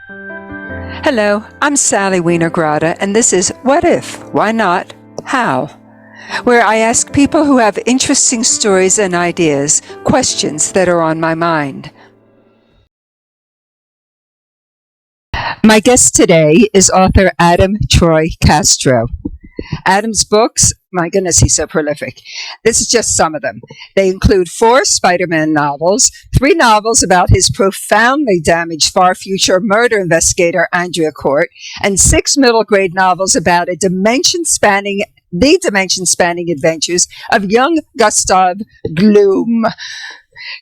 Hello, I'm Sally Wiener Grotta, and this is What If, Why Not, How? Where I ask people who have interesting stories and ideas questions that are on my mind. My guest today is author Adam-Troy Castro. Adam's books, my goodness, he's so prolific. This is just some of them. They include 4 Spider-Man novels, 3 novels about his profoundly damaged far future murder investigator, Andrea Court, and 6 middle grade novels about the dimension-spanning adventures of young Gustav Gloom.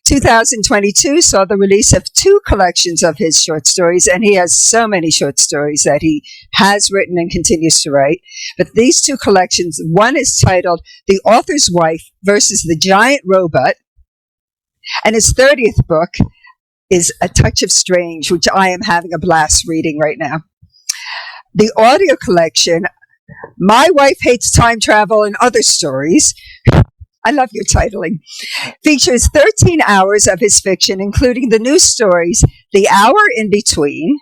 2022 saw the release of 2 collections of his short stories, and he has so many short stories that he has written and continues to write. But these 2 collections, one is titled The Author's Wife versus the Giant Robot, and his 30th book is A Touch of Strange, which I am having a blast reading right now. The audio collection, My Wife Hates Time Travel and Other Stories, I love your titling, features 13 hours of his fiction, including the new stories, The Hour in Between,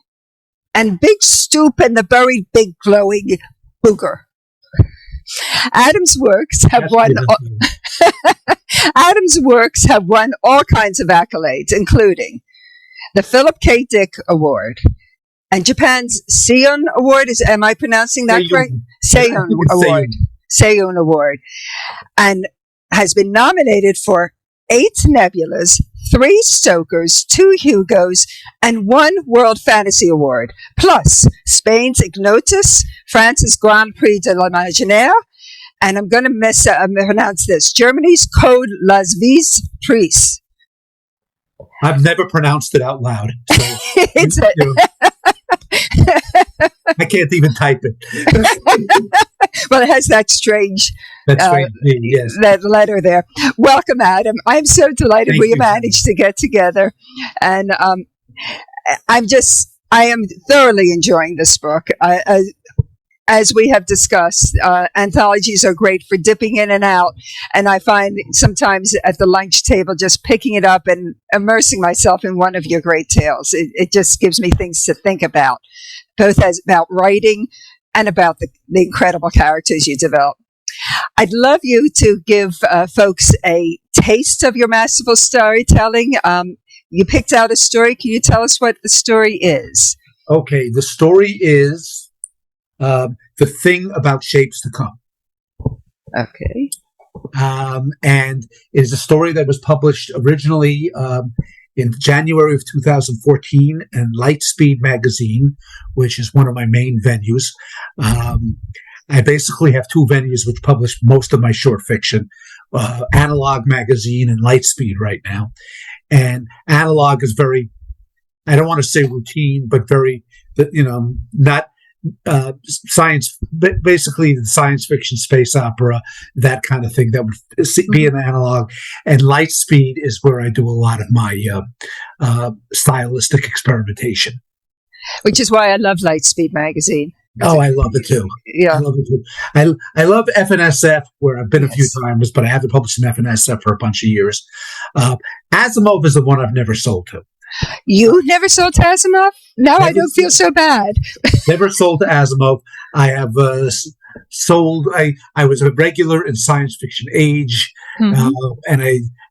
and Big Stoop and the Buried Big Glowing Booger. Adam's works have won all kinds of accolades, including the Philip K. Dick Award and Japan's Seiun Award. Am I pronouncing that correct? Seiun Award. Seiun Award. And has been nominated for 8 Nebulas, 3 Stokers, 2 Hugos, and 1 World Fantasy Award, plus Spain's Ignotus, France's Grand Prix de l'Imaginaire, and I'm going to pronounce this, Germany's Code Las Vies Prix. I've never pronounced it out loud. So I can't even type it. Well, it has that strange yes. that letter there. Welcome, Adam. I'm so delighted we managed to get together. And I am thoroughly enjoying this book. As we have discussed, anthologies are great for dipping in and out. And I find sometimes at the lunch table, just picking it up and immersing myself in one of your great tales. It just gives me things to think about, both about writing and about the incredible characters you develop. I'd love you to give folks a taste of your masterful storytelling. You picked out a story. Can you tell us what the story is? Okay, the story is The Thing About Shapes to Come. Okay. And it is a story that was published originally in January of 2014 in Lightspeed magazine, which is one of my main venues. I basically have 2 venues which publish most of my short fiction, Analog magazine and Lightspeed right now. And Analog is very, I don't want to say routine, but very, not science, basically the science fiction, space opera, that kind of thing that would be an Analog. And Lightspeed is where I do a lot of my stylistic experimentation. Which is why I love Lightspeed magazine. Oh, I love it too. Yeah. I love it too. I love FNSF, where I've been a few times, but I haven't published in FNSF for a bunch of years. Asimov is the one I've never sold to. You never sold to Asimov? Now I don't feel so bad. Never sold to Asimov. I have sold. I was a regular in Science Fiction Age, and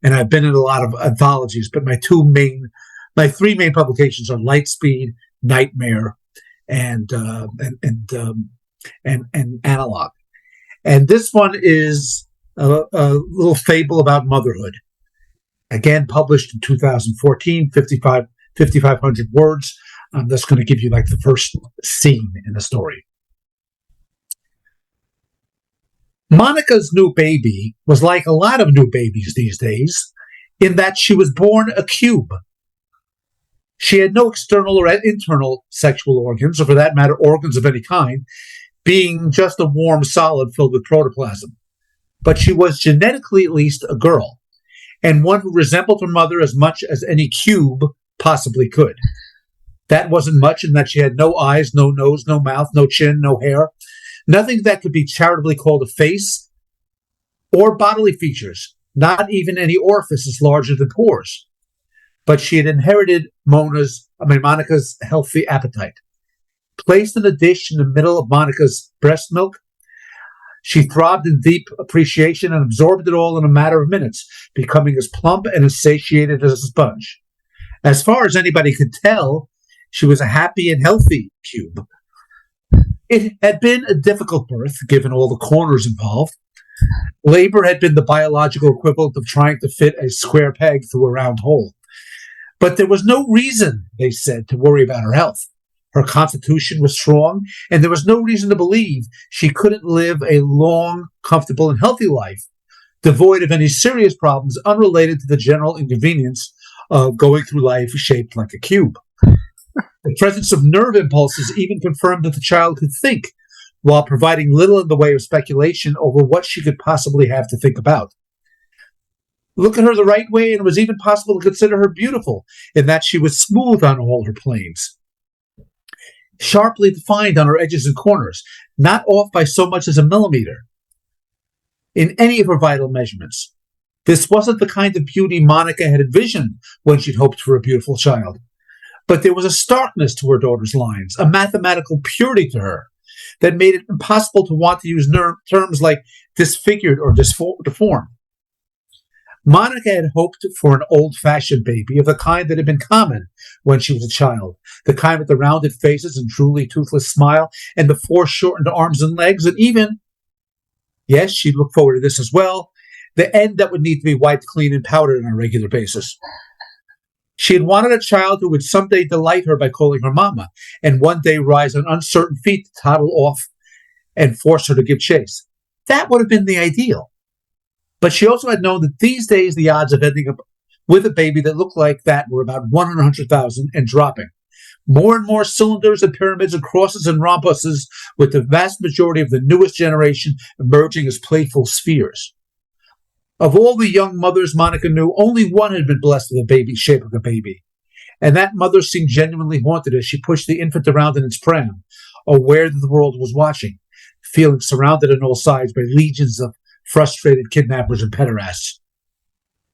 I've been in a lot of anthologies. But my 3 main publications are Lightspeed, Nightmare, and Analog. And this one is a little fable about motherhood. Again, published in 2014, 5,500 words. I'm just going to give you like the first scene in the story. Monica's new baby was like a lot of new babies these days, in that she was born a cube. She had no external or internal sexual organs, or for that matter, organs of any kind, being just a warm solid filled with protoplasm. But she was genetically at least a girl, and one who resembled her mother as much as any cube possibly could. That wasn't much, in that she had no eyes, no nose, no mouth, no chin, no hair, nothing that could be charitably called a face or bodily features, not even any orifices larger than pores. but she had inherited Monica's healthy appetite. Placed in a dish in the middle of Monica's breast milk, she throbbed in deep appreciation and absorbed it all in a matter of minutes, becoming as plump and as satiated as a sponge. As far as anybody could tell, she was a happy and healthy cube. It had been a difficult birth, given all the corners involved. Labor had been the biological equivalent of trying to fit a square peg through a round hole. But there was no reason, they said, to worry about her health. Her constitution was strong, and there was no reason to believe she couldn't live a long, comfortable, and healthy life, devoid of any serious problems unrelated to the general inconvenience of going through life shaped like a cube. The presence of nerve impulses even confirmed that the child could think, while providing little in the way of speculation over what she could possibly have to think about. Look at her the right way, and it was even possible to consider her beautiful, in that she was smooth on all her planes, sharply defined on her edges and corners, not off by so much as a millimeter in any of her vital measurements. This wasn't the kind of beauty Monica had envisioned when she'd hoped for a beautiful child. But there was a starkness to her daughter's lines, a mathematical purity to her, that made it impossible to want to use terms like disfigured or deformed. Monica had hoped for an old-fashioned baby of the kind that had been common when she was a child, the kind with the rounded faces and truly toothless smile and the foreshortened arms and legs, and even, yes, she'd look forward to this as well, the end that would need to be wiped clean and powdered on a regular basis. She had wanted a child who would someday delight her by calling her mama, and one day rise on uncertain feet to toddle off and force her to give chase. That would have been the ideal. But she also had known that these days the odds of ending up with a baby that looked like that were about 1 in 100,000 and dropping. More and more cylinders and pyramids and crosses and rhombuses, with the vast majority of the newest generation emerging as playful spheres. Of all the young mothers Monica knew, only one had been blessed with a baby shaped like a baby. And that mother seemed genuinely haunted as she pushed the infant around in its pram, aware that the world was watching, feeling surrounded on all sides by legions of frustrated kidnappers and pederasts.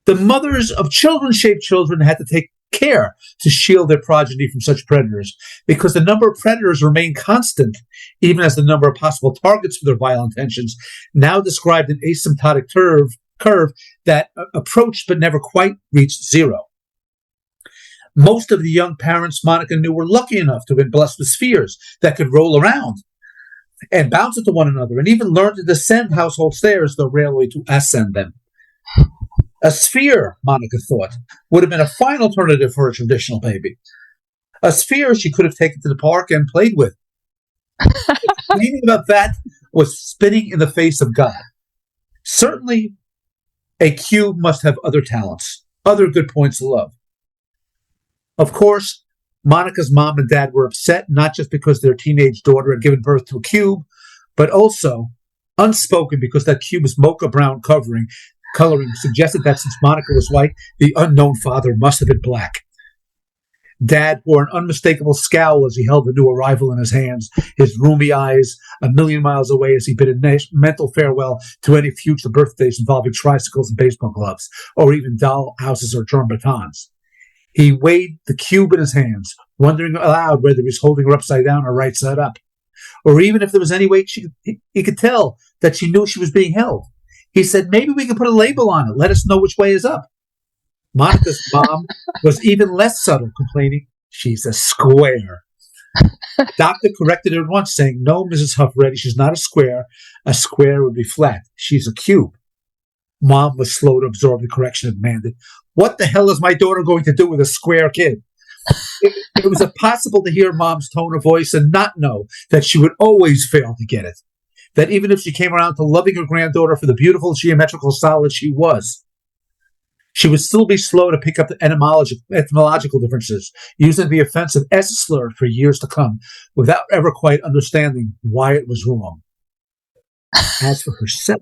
The mothers of children-shaped children had to take care to shield their progeny from such predators, because the number of predators remained constant, even as the number of possible targets for their vile intentions now described an asymptotic curve that approached but never quite reached zero. Most of the young parents Monica knew were lucky enough to have been blessed with spheres that could roll around and bounce into one another, and even learn to descend household stairs, though rarely to ascend them. A sphere, Monica thought, would have been a fine alternative for a traditional baby. A sphere she could have taken to the park and played with. Thinking about that was spitting in the face of God. Certainly, a cube must have other talents, other good points to love. Of course, Monica's mom and dad were upset, not just because their teenage daughter had given birth to a cube, but also, unspoken, because that cube's mocha brown coloring suggested that since Monica was white, the unknown father must have been black. Dad wore an unmistakable scowl as he held the new arrival in his hands, his rheumy eyes a million miles away as he bid a mental farewell to any future birthdays involving tricycles and baseball gloves, or even doll houses or drum batons. He weighed the cube in his hands, wondering aloud whether he was holding her upside down or right side up, or even if there was any way he could tell that she knew she was being held. He said, maybe we could put a label on it, let us know which way is up. Monica's mom was even less subtle, complaining, she's a square. Doctor corrected her at once, saying, no, Mrs. Huffreddy, she's not a square. A square would be flat. She's a cube. Mom was slow to absorb the correction and demanded, what the hell is my daughter going to do with a square kid? It was impossible to hear Mom's tone of voice and not know that she would always fail to get it. That even if she came around to loving her granddaughter for the beautiful geometrical solid she was, she would still be slow to pick up the etymological differences, using the offensive S slur for years to come, without ever quite understanding why it was wrong. As for herself,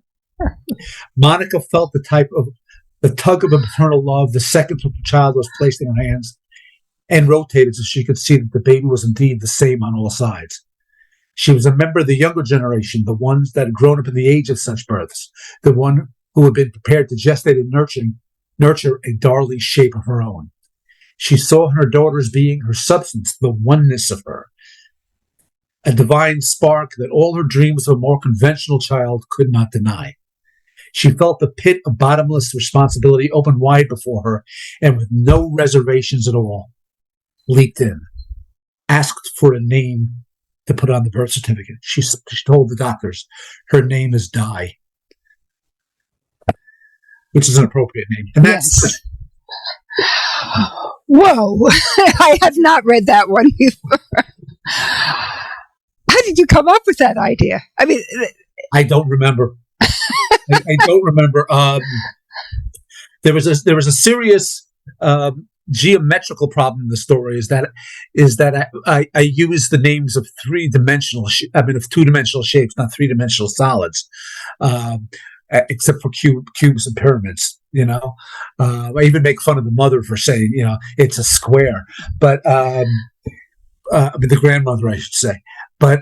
Monica felt the tug of a maternal love the second the child was placed in her hands, and rotated so she could see that the baby was indeed the same on all sides. She was a member of the younger generation, the ones that had grown up in the age of such births, the one who had been prepared to gestate and nurture a darling shape of her own. She saw her daughter's being, her substance, the oneness of her, a divine spark that all her dreams of a more conventional child could not deny. She felt the pit of bottomless responsibility open wide before her, and with no reservations at all, leaped in, asked for a name to put on the birth certificate. She told the doctors, her name is Di, which is an appropriate name. And that's... Yes. Whoa. I have not read that one before. How did you come up with that idea? I mean... I don't remember. I don't remember. There was a serious geometrical problem in the story. Is that I use the names of of two-dimensional shapes, not three-dimensional solids, except for cubes and pyramids. I even make fun of the mother for saying, it's a square, but the grandmother, I should say, but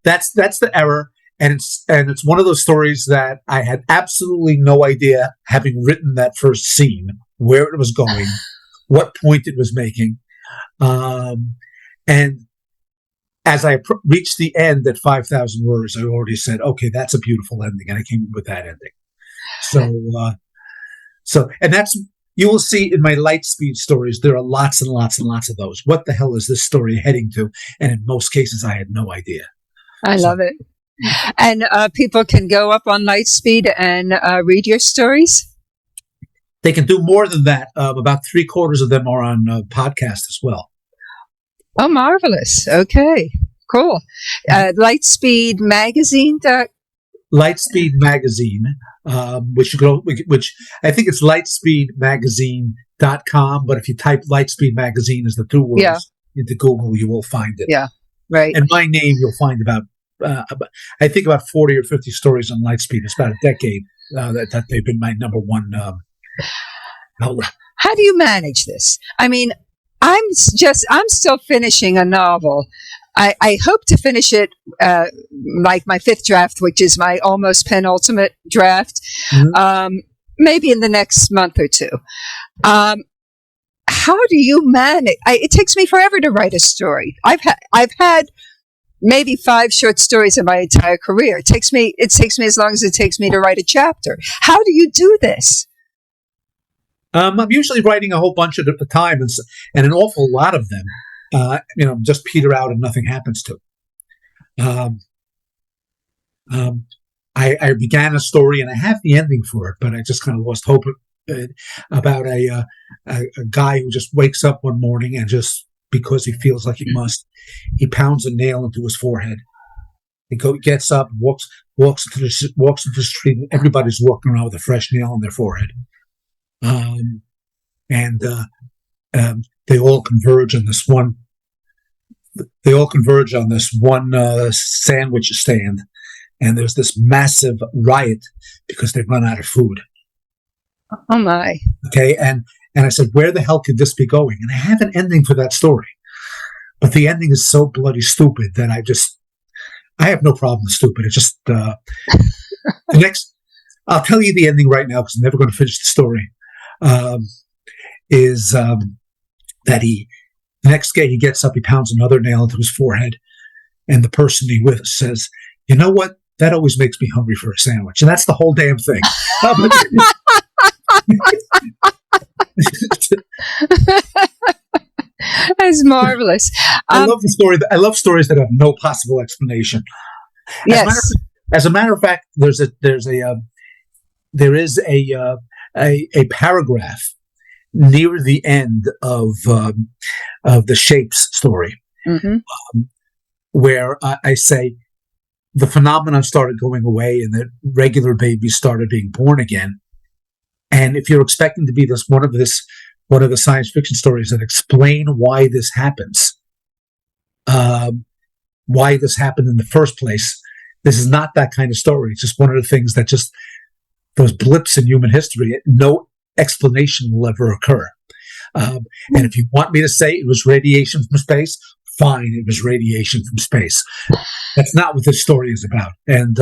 that's the error. And it's one of those stories that I had absolutely no idea, having written that first scene, where it was going, what point it was making. And as I reached the end at 5,000 words, I already said, okay, that's a beautiful ending. And I came up with that ending. And that's, you will see in my light speed stories, there are lots and lots and lots of those. What the hell is this story heading to? And in most cases, I had no idea. I love it. And people can go up on Lightspeed and read your stories? They can do more than that. About 3/4 of them are on podcast as well. Oh, marvelous. Okay, cool. Lightspeed Magazine. Lightspeed Magazine, which I think it's lightspeedmagazine.com, but if you type Lightspeed Magazine as the two words into Google, you will find it. Yeah, right. And my name, you'll find about 40 or 50 stories on Lightspeed. It's about a decade that they've been my number one outlet. How do you manage this? I mean, I'm still finishing a novel. I hope to finish it like my 5th draft, which is my almost penultimate draft, maybe in the next month or two. How do you manage? It takes me forever to write a story. I've had maybe 5 short stories in my entire career. It takes me as long as it takes me to write a chapter. How do you do this? I'm usually writing a whole bunch at a time, and an awful lot of them, just peter out and nothing happens to. I began a story and I have the ending for it, but I just kind of lost hope about a guy who just wakes up one morning and just because he feels like he must, he pounds a nail into his forehead. He gets up, walks into the street, and everybody's walking around with a fresh nail on their forehead. They all converge on this one. They all converge on this one sandwich stand, and there's this massive riot because they've run out of food. Oh my! Okay, and I said, where the hell could this be going? And I have an ending for that story, but the ending is so bloody stupid that I have no problem with stupid. It's just the next. I'll tell you the ending right now because I'm never going to finish the story. That the next day he gets up, he pounds another nail into his forehead, and the person he with says, "You know what? That always makes me hungry for a sandwich." And that's the whole damn thing. That's marvelous. I love the story. I love stories that have no possible explanation. Yes. As a matter of fact, there is a paragraph near the end of the Shapes story, where I say the phenomenon started going away and that regular babies started being born again. And if you're expecting to be one of the science fiction stories that explain why this happens, why this happened in the first place, this is not that kind of story. It's just one of the things that just those blips in human history, no explanation will ever occur. And if you want me to say it was radiation from space, fine, it was radiation from space. That's not what this story is about. And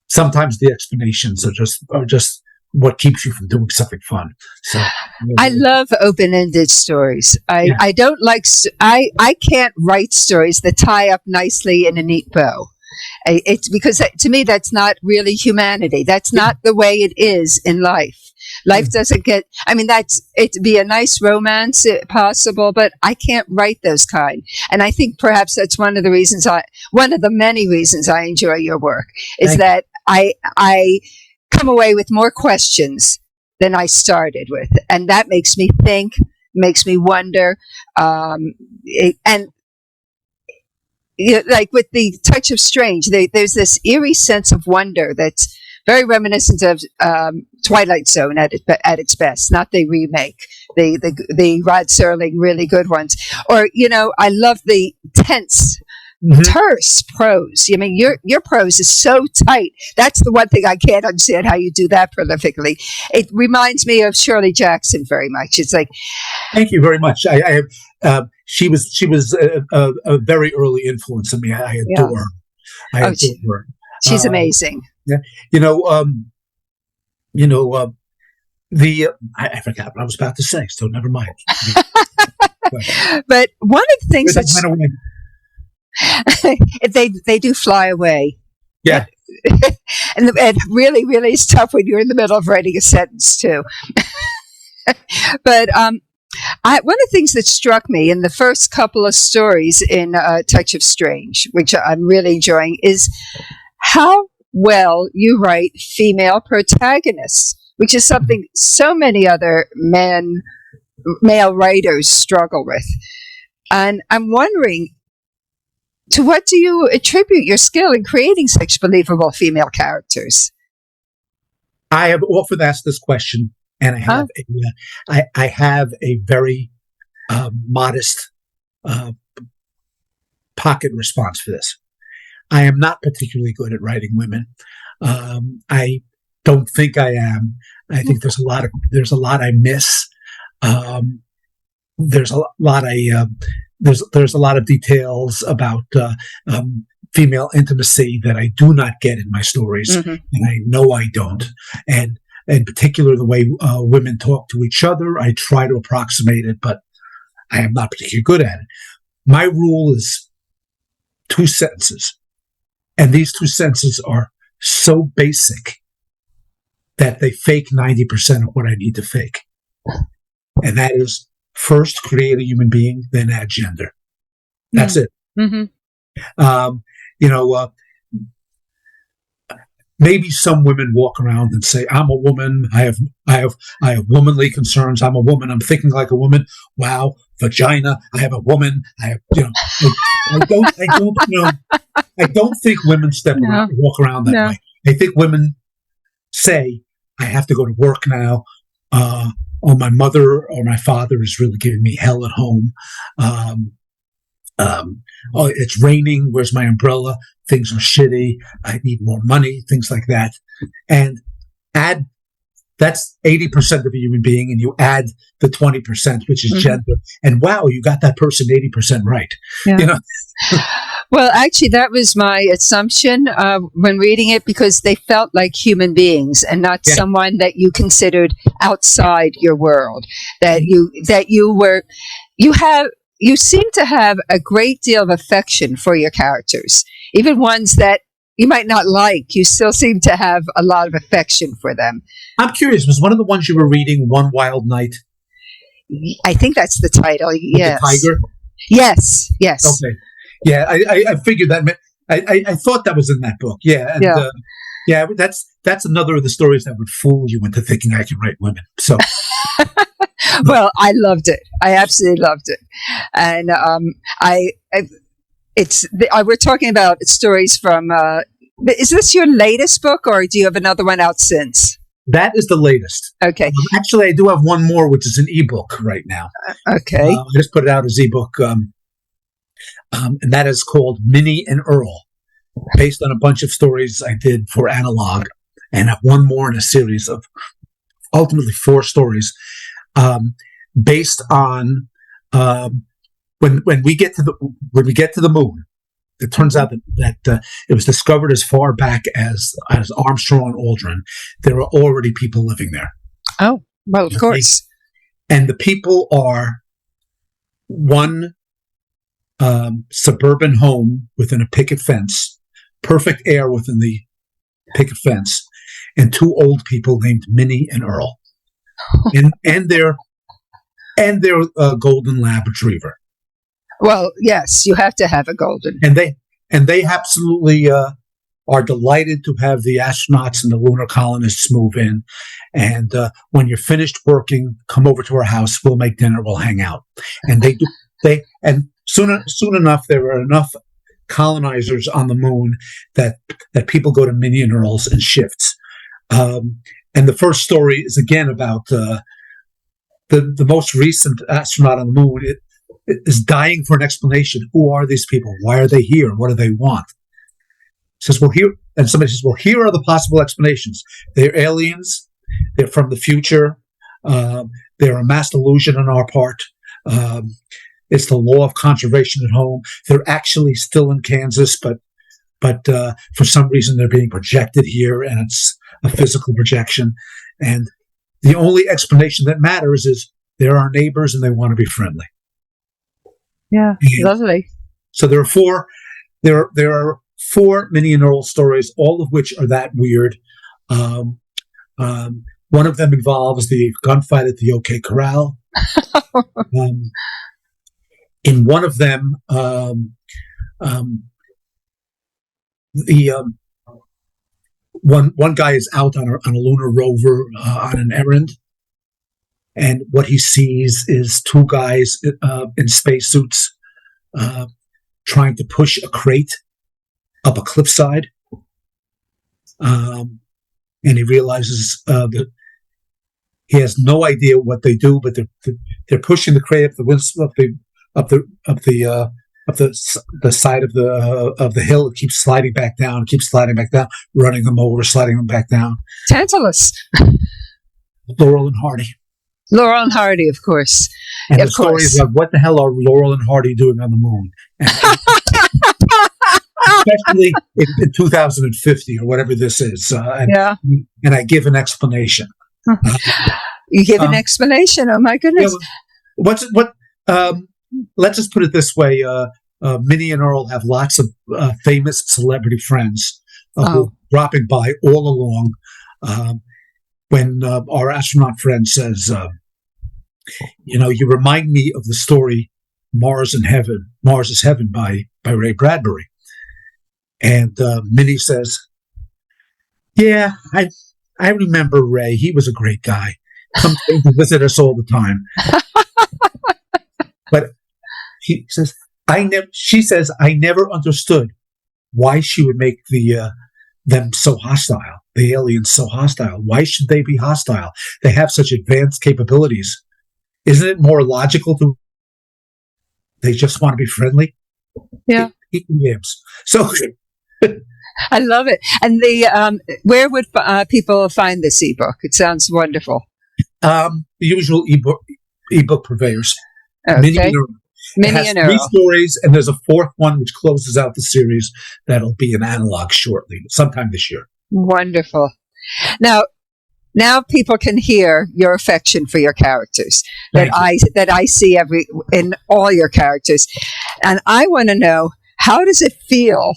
sometimes the explanations are just what keeps you from doing something fun. So I love open-ended stories. Yeah. I don't like, I can't write stories that tie up nicely in a neat bow. It's because to me, that's not really humanity. That's not the way it is in life. Life doesn't get, I mean, it'd be a nice romance if possible, but I can't write those kind. And I think perhaps that's one of the many reasons I enjoy your work is that I come away with more questions than I started with. And that makes me think, makes me wonder. Like with the touch of strange, there's this eerie sense of wonder that's very reminiscent of Twilight Zone at its best, not the remake, the Rod Serling really good ones. Or, I love the tense, terse prose. I mean, your prose is so tight. That's the one thing I can't understand how you do that prolifically. It reminds me of Shirley Jackson very much. It's like, thank you very much. She was a very early influence on me. I adore her. I adore her. She's amazing. Yeah, I forgot what I was about to say, so never mind. But one of the things they do fly away. Yeah. and really, really is tough when you're in the middle of writing a sentence too. But one of the things that struck me in the first couple of stories in Touch of Strange, which I'm really enjoying, is how well you write female protagonists, which is something so many other male writers struggle with. And I'm wondering, to what do you attribute your skill in creating such believable female characters? I have often asked this question, and I have a very modest pocket response for this. I am not particularly good at writing women. I don't think I am. I think there's a lot I miss. There's a lot of details about female intimacy that I do not get in my stories, and I know I don't. And in particular, the way women talk to each other, I try to approximate it, but I am not particularly good at it. My rule is 2 sentences. And these 2 sentences are so basic that they fake 90% of what I need to fake. And that is, first create a human being, then add gender. That's it. Maybe some women walk around and say, "I'm a woman. I have womanly concerns. I'm a woman. I'm thinking like a woman. Wow, vagina. I have a woman. I don't think women walk around that way. I think women say, I have to go to work now. My mother or my father is really giving me hell at home. It's raining. Where's my umbrella? Things are shitty. I need more money. Things like that. And that's 80% of a human being, and you add the 20%, which is gender. And wow, you got that person 80% right. Yeah. Well, actually, that was my assumption when reading it, because they felt like human beings and not someone that you considered outside your world. You seem to have a great deal of affection for your characters, even ones that you might not like. You still seem to have a lot of affection for them. I'm curious, was one of the ones you were reading One Wild Night? I think that's the title. Yes. The tiger? Yes. Okay. Yeah, I figured that. I thought that was in that book. Yeah. And, that's another of the stories that would fool you into thinking I can write women. So. Well, I loved it. I absolutely loved it. And we're talking about stories from, is this your latest book, or do you have another one out since? That is the latest. Okay. Actually, I do have one more, which is an ebook right now. Okay. I just put it out as ebook, and that is called Minnie and Earl, based on a bunch of stories I did for Analog, and I have one more in a series of ultimately 4 stories, based on when we get to the moon, It turns out that it was discovered as far back as Armstrong and Aldrin. There were already people living there. Oh, well, of course. And the people are one suburban home within a picket fence, perfect air within the picket fence, and two old people named Minnie and Earl, and their golden lab retriever. Well, yes, you have to have a golden. And they absolutely are delighted to have the astronauts and the lunar colonists move in. And when you're finished working, come over to our house. We'll make dinner. We'll hang out. And soon enough, there are enough colonizers on the moon that people go to Minnie and Earl's in shifts. And the first story is again about the most recent astronaut on the moon. It is dying for an explanation. Who are these people? Why are they here? What do they want? Says, well, here, and somebody says, well, here are the possible explanations. They're aliens. They're from the future. They're a mass illusion on our part. It's the law of conservation at home. They're actually still in Kansas, but for some reason they're being projected here, and it's a physical projection. And the only explanation that matters is they're our neighbors and they want to be friendly. Yeah, and lovely. So there are four Minnie and Earl stories, all of which are that weird. One of them involves the gunfight at the OK Corral. In one of them, one guy is out on a lunar rover on an errand, and what he sees is two guys in spacesuits trying to push a crate up a cliffside, and he realizes that he has no idea what they do, but they're pushing the crate up the side of the hill. It keeps sliding back down, running them over, sliding them back down. Tantalus. Laurel and Hardy. Laurel and Hardy, of course. And the story is about what the hell are Laurel and Hardy doing on the moon? Especially in 2050 or whatever this is. And I give an explanation. You give an explanation? Oh, my goodness. Yeah, let's just put it this way. Minnie and Earl have lots of famous celebrity friends who are dropping by all along. When our astronaut friend says, you remind me of the story Mars is Heaven by Ray Bradbury. And Minnie says, yeah, I remember Ray. He was a great guy. Come to visit us all the time. But she says, I never understood why she would make them so hostile, the aliens so hostile. Why should they be hostile? They have such advanced capabilities. Isn't it more logical they just want to be friendly? Yeah. Eating yams. So I love it. And where would people find this ebook? It sounds wonderful. The usual ebook purveyors. Okay. Minnie and Earl. 3 stories, and there's a 4th one which closes out the series that'll be an analog shortly, sometime this year. Wonderful. Now people can hear your affection for your characters that I see in all your characters, and I want to know, how does it feel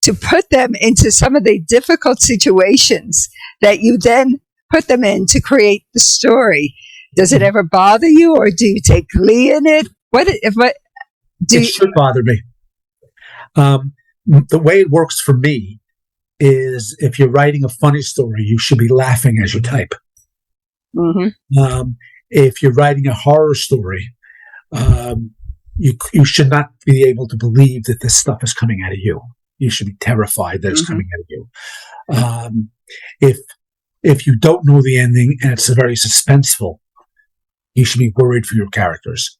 to put them into some of the difficult situations that you then put them in to create the story? Does it ever bother you, or do you take glee in it? It should bother me. The way it works for me is, if you're writing a funny story, you should be laughing as you type. Mm-hmm. If you're writing a horror story, you should not be able to believe that this stuff is coming out of you. You should be terrified that it's coming out of you. If you don't know the ending and it's very suspenseful, you should be worried for your characters.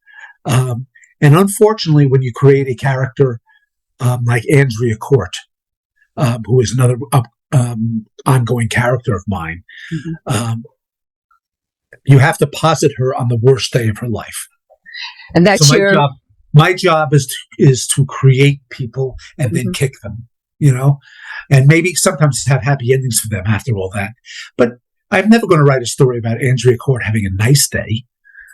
And unfortunately, when you create a character like Andrea Court, who is another ongoing character of mine, you have to posit her on the worst day of her life. And that's so my job. My job is to create people and then kick them, and maybe sometimes have happy endings for them after all that. But I'm never going to write a story about Andrea Court having a nice day.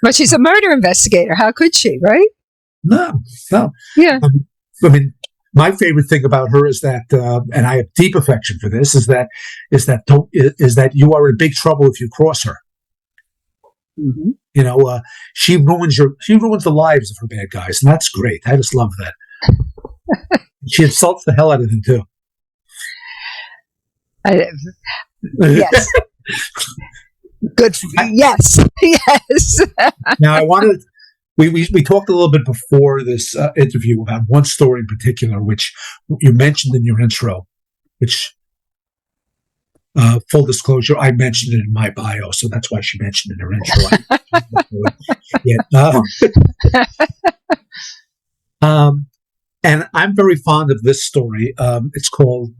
But she's a murder investigator. How could she, right? No. Yeah. I mean, my favorite thing about her is that, and I have deep affection for this, is that you are in big trouble if you cross her. Mm-hmm. She ruins the lives of her bad guys, and that's great. I just love that. She insults the hell out of them too. Yes. Good. Yes. Now I wanted. We talked a little bit before this interview about one story in particular, which you mentioned in your intro, which, full disclosure, I mentioned it in my bio, so that's why she mentioned it in her intro. And I'm very fond of this story. It's called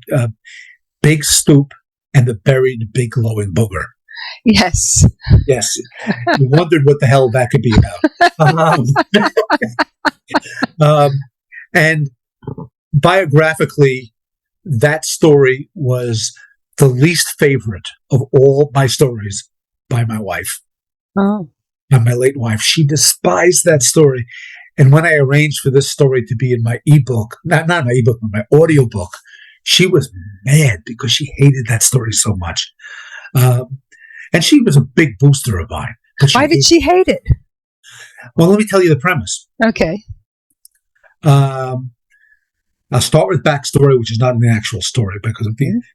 Big Stoop and the Buried Big Glowing Booger. Yes. Yes. You wondered what the hell that could be about. And biographically, that story was the least favorite of all my stories by my wife. Oh. And my late wife. She despised that story. And when I arranged for this story to be in my ebook, not my ebook, but my audiobook, she was mad because she hated that story so much. And she was a big booster of mine. Why did she hate it? Well, let me tell you the premise. Okay. I'll start with backstory, which is not in the actual story, because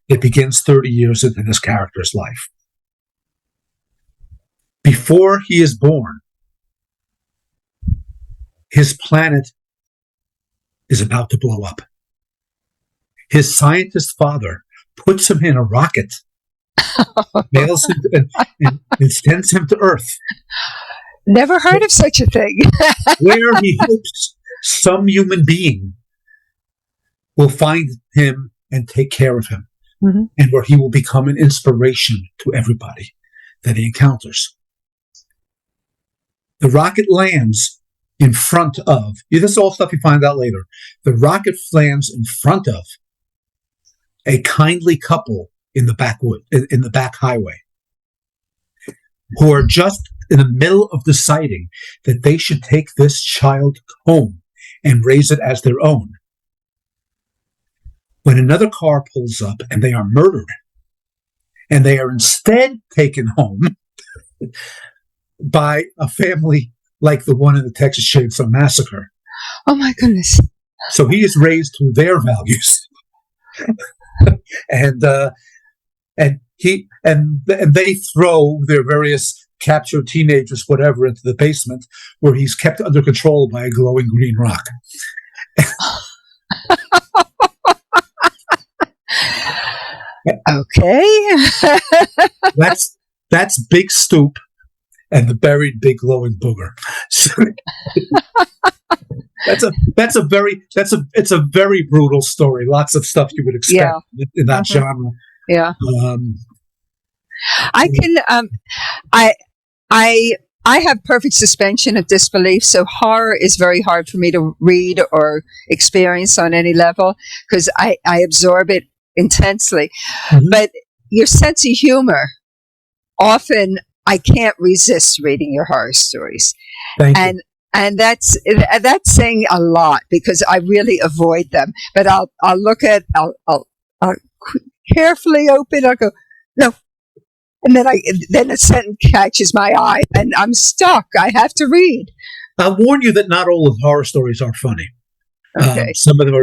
it begins 30 years into this character's life. Before he is born, his planet is about to blow up. His scientist father puts him in a rocket, mails him and sends him to Earth. Never heard of such a thing. Where he hopes some human being will find him and take care of him, and where he will become an inspiration to everybody that he encounters. The rocket lands in front of, this is all stuff you find out later, the rocket lands in front of a kindly couple in the back highway, who are just in the middle of deciding that they should take this child home and raise it as their own, when another car pulls up and they are murdered, and they are instead taken home by a family like the one in the Texas Chainsaw Massacre. Oh my goodness. So he is raised to their values. and they throw their various captured teenagers, whatever, into the basement, where he's kept under control by a glowing green rock. Okay. That's Big Stoop and the Buried Big Glowing Booger. So, it's a very brutal story. Lots of stuff you would expect in that genre. Yeah. I can. I have perfect suspension of disbelief, so horror is very hard for me to read or experience on any level because I absorb it intensely. Mm-hmm. But your sense of humor, often I can't resist reading your horror stories. Thank you. And that's saying a lot because I really avoid them. But I'll look at, I'll carefully open. I'll go, no. And then a sentence catches my eye and I'm stuck. I have to read. I'll warn you that not all of horror stories are funny. Okay. Some of them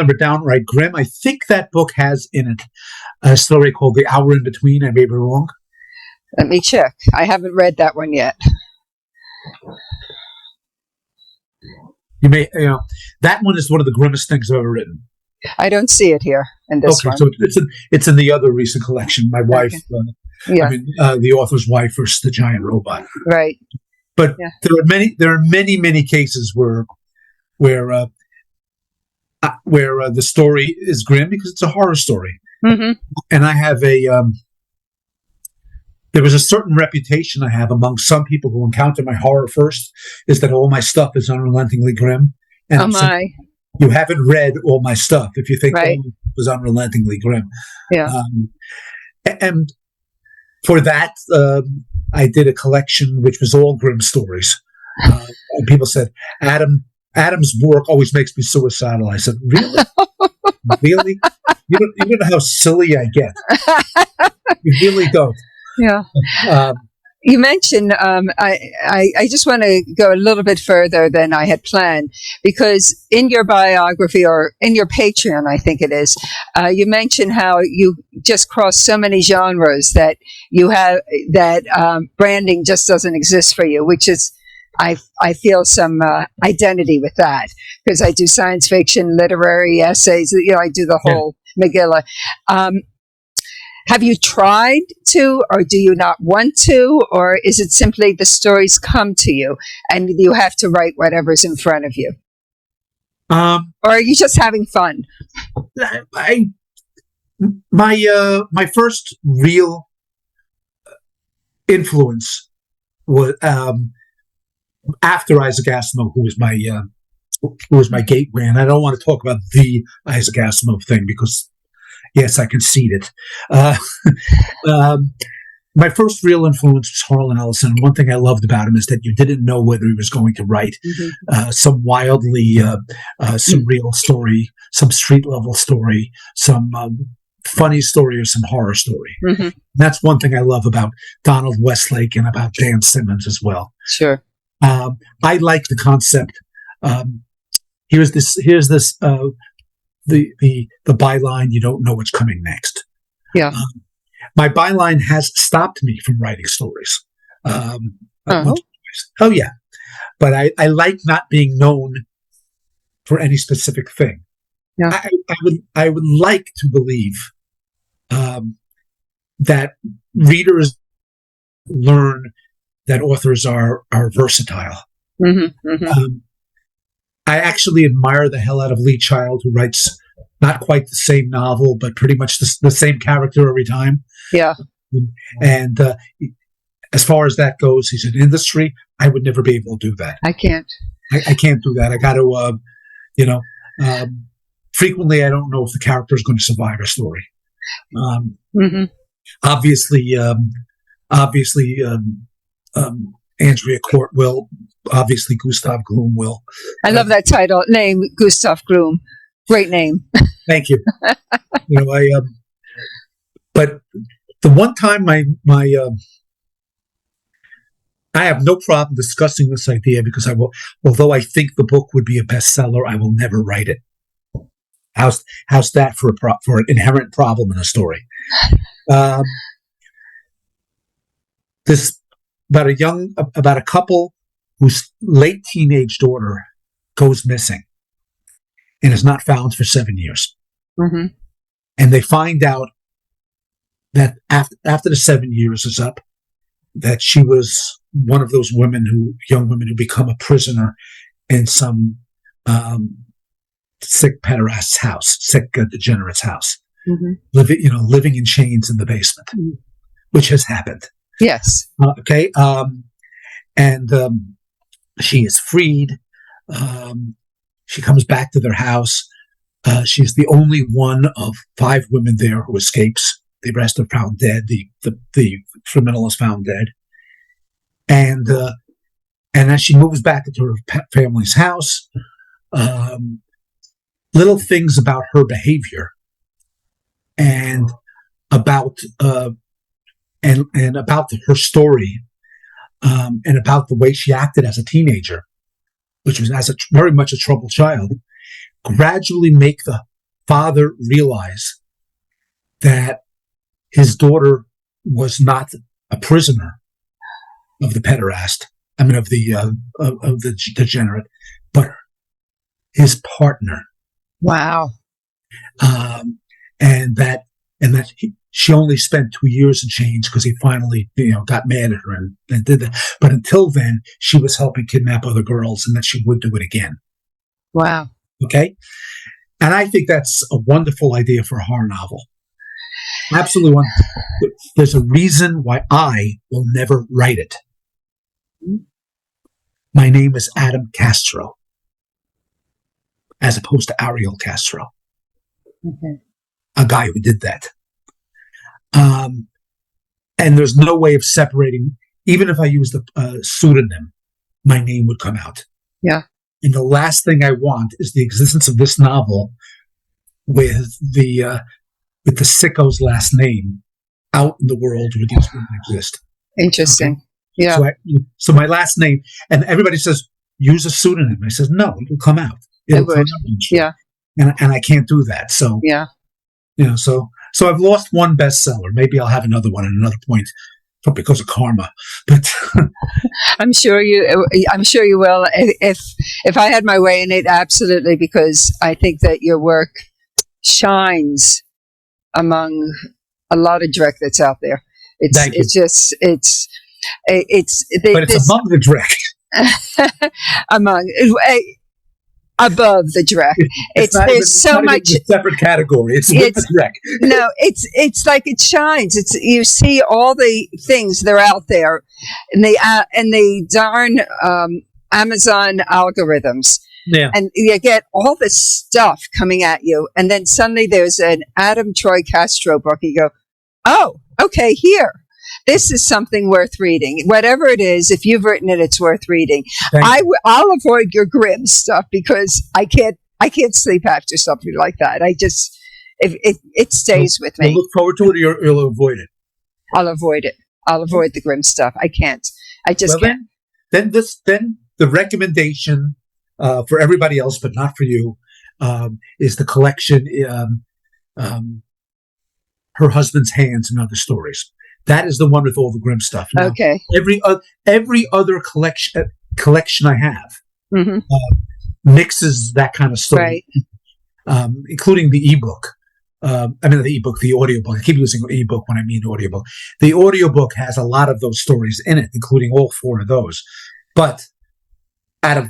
are downright grim. I think that book has in it a story called The Hour in Between. I may be wrong. Let me check. I haven't read that one yet. That one is one of the grimmest things I've ever written. I don't see it here in this one. So it's in the other recent collection. My wife, the author's wife versus the giant robot. Right. But there are many cases where the story is grim because it's a horror story. Mm-hmm. And I have There was a certain reputation I have among some people who encounter my horror first, is that all my stuff is unrelentingly grim. And Oh my. you haven't read all my stuff if you think Right. all my stuff is unrelentingly grim. Yeah. And for that, I did a collection which was all grim stories. And people said, Adam's work always makes me suicidal. I said, really? Really? You don't know how silly I get. You really don't. Yeah. Um, You mentioned, I just want to go a little bit further than I had planned, because in your biography, or in your Patreon, I think it is, you mentioned how you just cross so many genres that you have, that branding just doesn't exist for you, which is, I feel some identity with that, because I do science fiction, literary essays, I do the whole Megillah. Have you tried to, or do you not want to, or is it simply the stories come to you and you have to write whatever's in front of you? Or are you just having fun? My first real influence was after Isaac Asimov, who was my gateway, and I don't want to talk about the Isaac Asimov thing because, yes, I conceded. My first real influence was Harlan Ellison. One thing I loved about him is that you didn't know whether he was going to write some wildly surreal story, some street-level story, some funny story, or some horror story. Mm-hmm. That's one thing I love about Donald Westlake and about Dan Simmons as well. Sure. I like the concept. Here's this the byline, you don't know what's coming next. Yeah. My byline has stopped me from writing stories. Oh yeah. But I like not being known for any specific thing. Yeah. I would like to believe that readers learn that authors are versatile. Mm-hmm, mm-hmm. I actually admire the hell out of Lee Child, who writes not quite the same novel, but pretty much the same character every time. Yeah. And as far as that goes, he's an industry. I would never be able to do that. I can't. I can't do that. I got to, frequently I don't know if the character is going to survive a story. Mm-hmm. Obviously, Andrea Court will. Obviously, Gustav Gloom will. I love that title name, Gustav Gloom. Great name. Thank you. But the one time I have no problem discussing this idea, because although I think the book would be a bestseller, I will never write it. How's that for an inherent problem in a story? This about a couple whose late teenage daughter goes missing and is not found for 7 years. Mm-hmm. And they find out that after the 7 years is up, that she was one of those young women who become a prisoner in some sick pederast's house, sick degenerate's house, mm-hmm. living in chains in the basement, which has happened. Yes. Okay. And she is freed. She comes back to their house. She's the only one of 5 women there who escapes. The rest are found dead. The criminal is found dead. And as she moves back into her family's house, little things about her behavior and about her story, and about the way she acted as a teenager, which was very much a troubled child, gradually make the father realize that his daughter was not a prisoner of the pederast, of the degenerate, but his partner. Wow. And that she only spent 2 years and change because he finally, got mad at her and did that. But until then, she was helping kidnap other girls, and that she would do it again. Wow. Okay. And I think that's a wonderful idea for a horror novel. Absolutely one. There's a reason why I will never write it. My name is Adam Castro, as opposed to Ariel Castro, a guy who did that. And there's no way of separating. Even if I used a pseudonym, my name would come out. Yeah. And the last thing I want is the existence of this novel with the sicko's last name out in the world where these women exist. Interesting. Okay? Yeah. So my last name, and everybody says, use a pseudonym. I says, no, it'll come out. It'll come out. Yeah. And I can't do that. So, yeah. So I've lost one bestseller. Maybe I'll have another one at another point because of karma. But I'm sure you will. If I had my way in it, absolutely, because I think that your work shines among a lot of dreck that's out there. But it's among the dreck. Above the dreck. There's so much a separate category. It's with the dreck. No, it's like it shines. You see all the things that are out there, and the darn Amazon algorithms. Yeah. And you get all this stuff coming at you, and then suddenly there's an Adam-Troy Castro book. You go, oh, okay, here. This is something worth reading. Whatever it is, if you've written it, it's worth reading. I'll avoid your grim stuff because I can't sleep after something like that. It stays with me. You'll look forward to it, or you'll avoid it. I'll avoid it. I'll avoid the grim stuff. I can't. I just can't. Then the recommendation for everybody else, but not for you, is the collection. Her Husband's Hands and Other Stories. That is the one with all the grim stuff. Now, okay. Every other collection I have mixes that kind of story, right. Including the ebook. The audiobook. I keep using ebook when I mean audiobook. The audiobook has a lot of those stories in it, including all 4 of those. But out of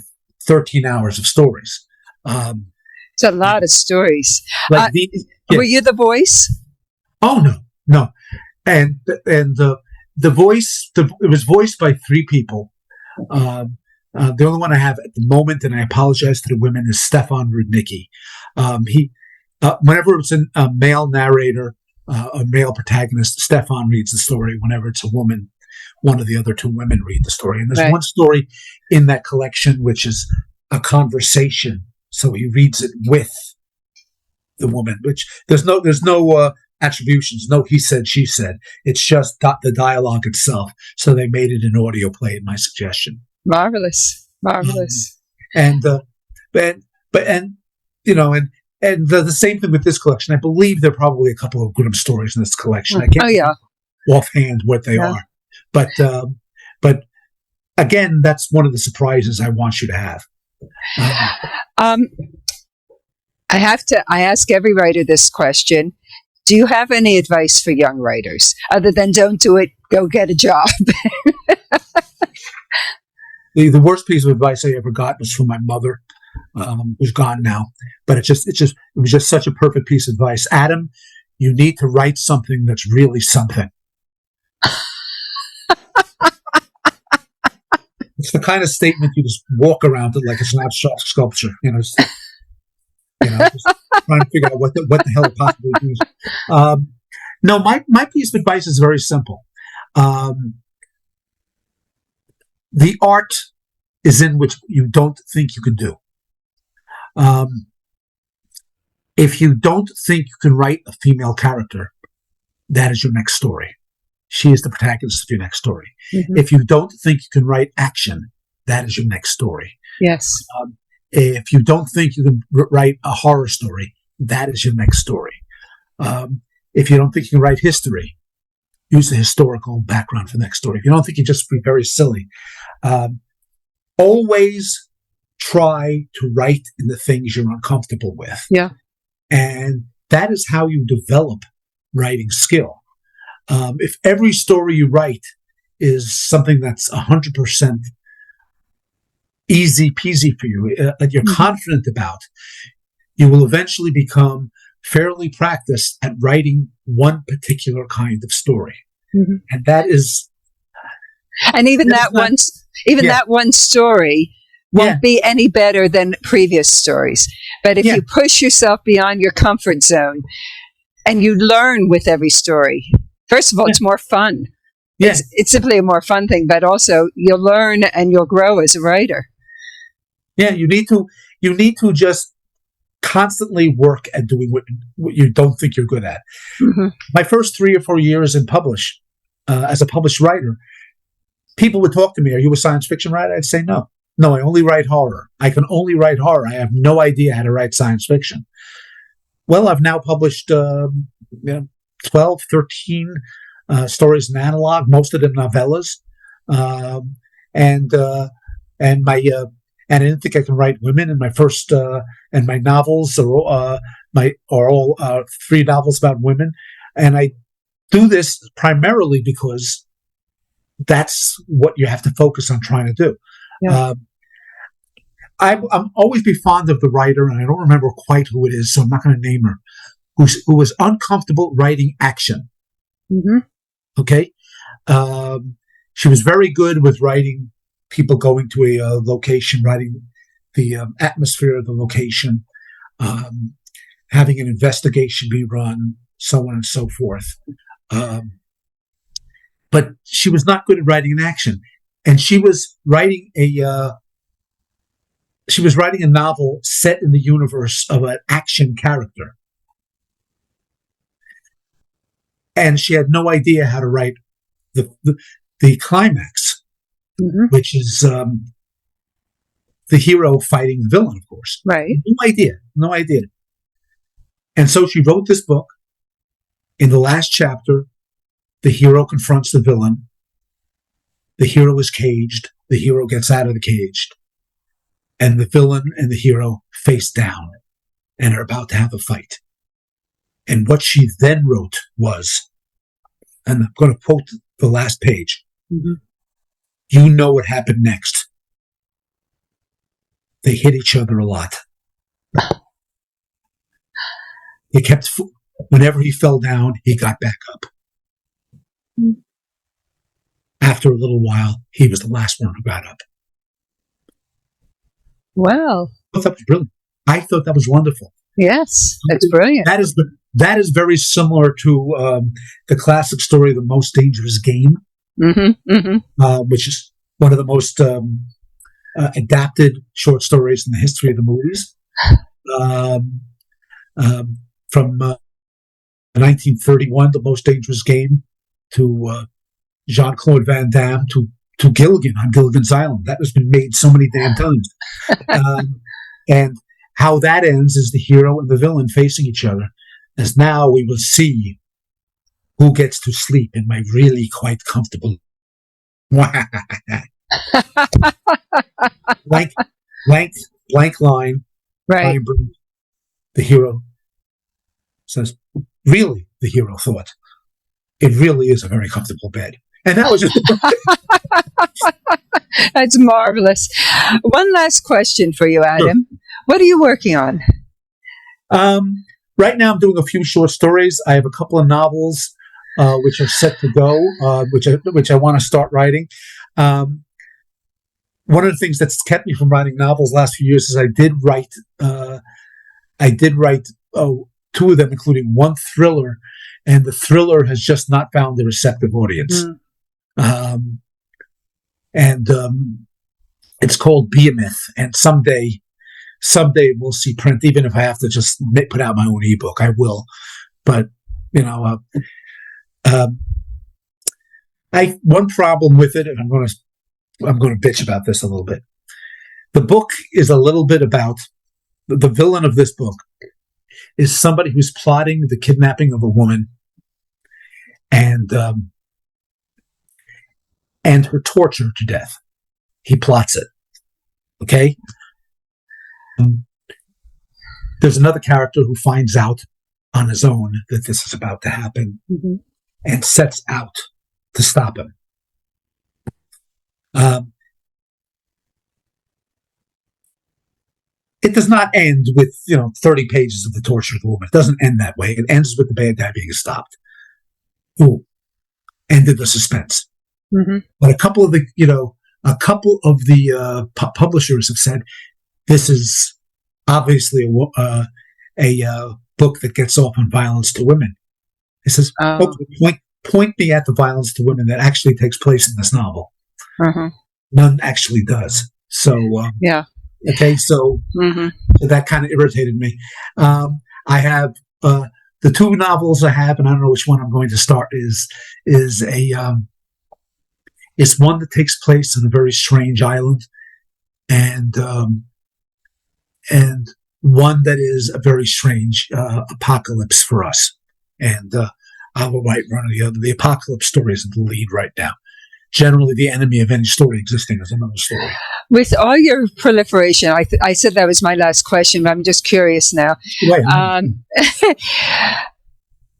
13 hours of stories. It's a lot of stories. Were you the voice? Oh, no. And the voice, it was voiced by 3 people. The only one I have at the moment, and I apologize to the women, is Stefan Rudnicki. Whenever it's a male narrator, a male protagonist, Stefan reads the story. Whenever it's a woman, one of the other 2 women read the story. And there's one story in that collection which is a conversation. So he reads it with the woman, which there's no attributions, no he said, she said. It's just the dialogue itself. So they made it an audio play at my suggestion. Marvelous. And the same thing with this collection. I believe there are probably a couple of grim stories in this collection. I can't offhand what they are. But again, that's one of the surprises I want you to have. I ask every writer this question. Do you have any advice for young writers other than don't do it, go get a job? The worst piece of advice I ever got was from my mother, who's gone now. But it was just such a perfect piece of advice. Adam, you need to write something that's really something. It's the kind of statement you just walk around it like it's an abstract sculpture, just trying to figure out what the hell it possibly means. No, my piece of advice is very simple. The art is in which you don't think you can do. If you don't think you can write a female character, that is your next story. She is the protagonist of your next story. Mm-hmm. If you don't think you can write action, that is your next story. Yes. If you don't think you can write a horror story, that is your next story. If you don't think you can write history, use the historical background for the next story. If you don't think, you just be very silly. Always try to write in the things you're uncomfortable with. Yeah. And that is how you develop writing skill. If every story you write is something that's 100% easy peasy for you, that you're confident about, you will eventually become fairly practiced at writing one particular kind of story. Mm-hmm. And that is... And even that one story won't be any better than previous stories. But if you push yourself beyond your comfort zone and you learn with every story, first of all, it's more fun. Yeah. It's simply a more fun thing, but also you'll learn and you'll grow as a writer. Yeah, you need to just constantly work at doing what you don't think you're good at. Mm-hmm. My first 3 or 4 years as a published writer, people would talk to me, "Are you a science fiction writer?" I'd say, no, I only write horror. I can only write horror. I have no idea how to write science fiction. Well, I've now published 12, 13 stories in analog, most of them novellas. And I didn't think I can write women. And my first and my novels are all 3 novels about women. And I do this primarily because that's what you have to focus on trying to do. Yeah. I'm always be fond of the writer, and I don't remember quite who it is, so I'm not going to name her, who was uncomfortable writing action. Mm-hmm. Okay? She was very good with writing people going to a location, writing the atmosphere of the location, having an investigation be run, so on and so forth. But she was not good at writing an action, and she was writing a novel set in the universe of an action character, and she had no idea how to write the climax, mm-hmm. which is the hero fighting the villain, of course. Right. No idea. And so she wrote this book. In the last chapter, the hero confronts the villain. The hero is caged. The hero gets out of the cage. And the villain and the hero face down and are about to have a fight. And what she then wrote was, and I'm going to quote the last page, mm-hmm. You know what happened next. They hit each other a lot. He kept, whenever he fell down, he got back up. Mm-hmm. After a little while, he was the last one who got up. Wow. I thought that was brilliant. I thought that was wonderful. Yes, that's brilliant. That is very similar to the classic story, The Most Dangerous Game, mm-hmm, mm-hmm. Which is one of the most adapted short stories in the history of the movies. From 1931, The Most Dangerous Game, to Jean-Claude Van Damme, to Gilligan on Gilligan's Island. That has been made so many damn times. And how that ends is the hero and the villain facing each other, as now we will see who gets to sleep in my really quite comfortable blank line. Right. The hero says, really, the hero thought, it really is a very comfortable bed. And that was just... That's marvelous. One last question for you, Adam. Sure. What are you working on? Right now I'm doing a few short stories. I have a couple of novels which are set to go, which I want to start writing. One of the things that's kept me from writing novels the last few years is I did write 2 of them, including one thriller, and the thriller has just not found a receptive audience. It's called Be a Myth, and someday we'll see print. Even if I have to just put out my own ebook, I will. But one problem with it, and I'm going to bitch about this a little bit. The book is a little bit about the villain of this book is somebody who's plotting the kidnapping of a woman and her torture to death. He plots it. Okay? There's another character who finds out on his own that this is about to happen, mm-hmm. and sets out to stop him. it does not end with 30 pages of the torture of the woman. It doesn't end that way. It ends with the bad guy being stopped. Ooh, ended the suspense. Mm-hmm. But a couple of the publishers have said this is obviously a book that gets off on violence to women. It says, point me at the violence to women that actually takes place in this novel. Mm-hmm. None actually does. So yeah. Okay, so that kind of irritated me. I have the two novels I have, and I don't know which one I'm going to start. Is one that takes place on a very strange island, and one that is a very strange apocalypse for us. And I will write one or the other. The apocalypse story is the lead right now. Generally, the enemy of any story existing is another story. With all your proliferation, I said that was my last question, but I'm just curious now. Right.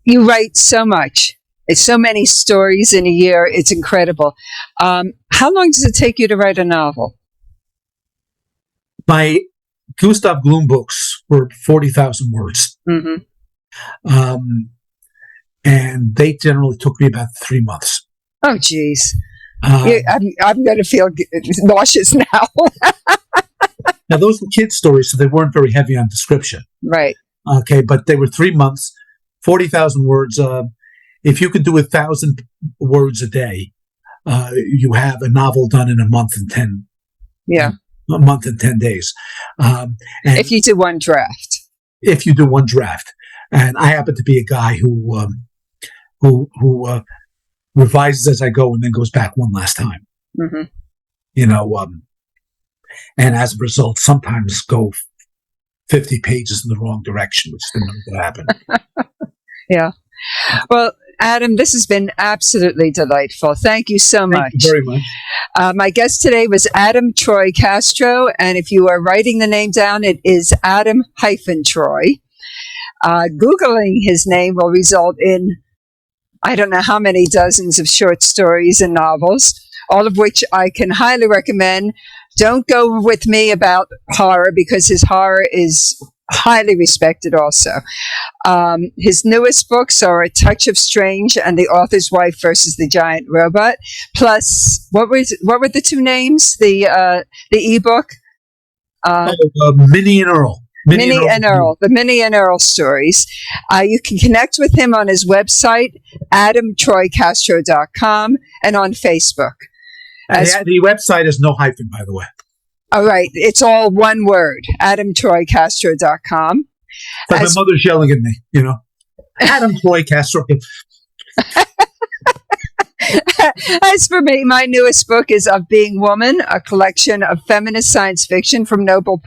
You write so much. It's so many stories in a year. It's incredible. How long does it take you to write a novel? My Gustav Glum books were 40,000 words. Mm-hmm. And they generally took me about 3 months. Oh, geez. I'm going to feel nauseous now. Now, those were kids' stories, so they weren't very heavy on description. Right. Okay, but they were 3 months, 40,000 words. If you could do 1,000 words a day, you have a novel done in a month and 10. Yeah. A month and 10 days. And if you do one draft. If you do one draft. And I happen to be a guy who revises as I go and then goes back one last time. Mm-hmm. And as a result, sometimes go 50 pages in the wrong direction, which didn't know what happened. Yeah. Well, Adam, this has been absolutely delightful. Thank you so much. Thank you very much. My guest today was Adam-Troy Castro, and if you are writing the name down, it is Adam-Troy. Googling his name will result in I don't know how many dozens of short stories and novels, all of which I can highly recommend. Don't go with me about horror because his horror is highly respected also. His newest books are A Touch of Strange and The Author's Wife versus the Giant Robot. Plus, what were the two names? The ebook? Minnie and Earl. Minnie and Earl, the Minnie and Earl stories. You can connect with him on his website, AdamTroyCastro.com, and on Facebook. The website is no hyphen, by the way. All right. It's all one word, AdamTroyCastro.com. It's like my mother's yelling at me, Adam-Troy Castro. As for me, my newest book is Of Being Woman, a collection of feminist science fiction from Noble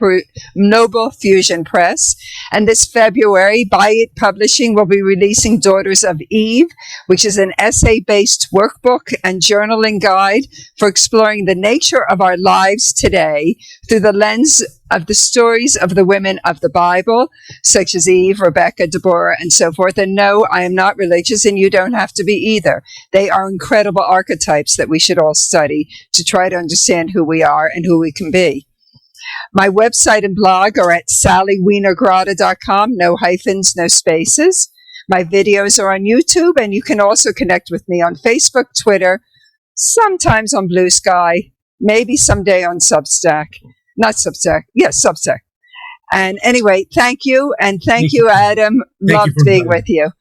Fusion Press. And this February, Buy It Publishing will be releasing Daughters of Eve, which is an essay-based workbook and journaling guide for exploring the nature of our lives today through the lens of the stories of the women of the Bible, such as Eve, Rebecca, Deborah, and so forth. And no, I am not religious, and you don't have to be either. They are incredible archetypes that we should all study to try to understand who we are and who we can be. My website and blog are at sallywienergrotta.com, no hyphens, no spaces. My videos are on YouTube, and you can also connect with me on Facebook, Twitter, sometimes on Blue Sky, maybe someday on Substack. Not Substack. Yes, Substack. And anyway, thank you. And thank you, Adam. Loved being with you.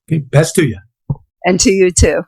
Okay, best to you. And to you too.